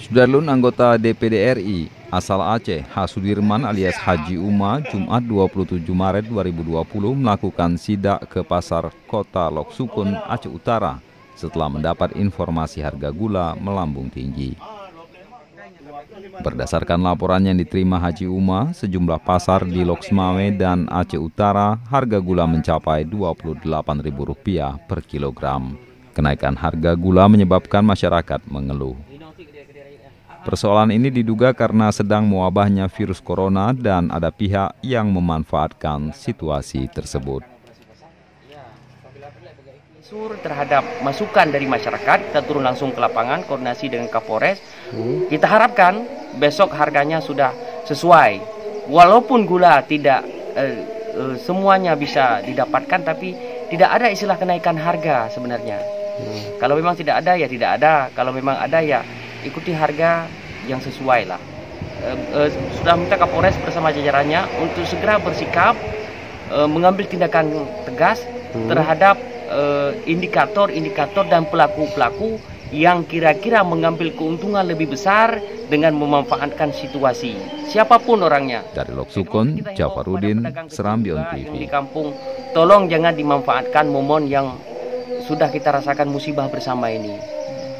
Sudarlun anggota DPD RI asal Aceh, H. Sudirman alias Haji Uma, Jumat 27 Maret 2020 melakukan sidak ke pasar kota Lok Sukun, Aceh Utara setelah mendapat informasi harga gula melambung tinggi. Berdasarkan laporan yang diterima Haji Uma, sejumlah pasar di Lok Semawe dan Aceh Utara harga gula mencapai Rp28.000 per kilogram. Kenaikan harga gula menyebabkan masyarakat mengeluh. Persoalan ini diduga karena sedang mewabahnya virus corona dan ada pihak yang memanfaatkan situasi tersebut. Terhadap masukan dari masyarakat, kita turun langsung ke lapangan, koordinasi dengan Kapolres. Kita harapkan besok harganya sudah sesuai. Walaupun gula tidak semuanya bisa didapatkan, tapi tidak ada istilah kenaikan harga sebenarnya. Kalau memang tidak ada ya tidak ada, kalau memang ada ya ikuti harga yang sesuai lah. Sudah minta Kapolres bersama jajarannya untuk segera bersikap mengambil tindakan tegas terhadap indikator-indikator dan pelaku-pelaku yang kira-kira mengambil keuntungan lebih besar dengan memanfaatkan situasi. Siapapun orangnya. Dari Lok Sukun, Jafarudin, Serambion TV. Di kampung, tolong jangan dimanfaatkan momen yang sudah kita rasakan musibah bersama ini.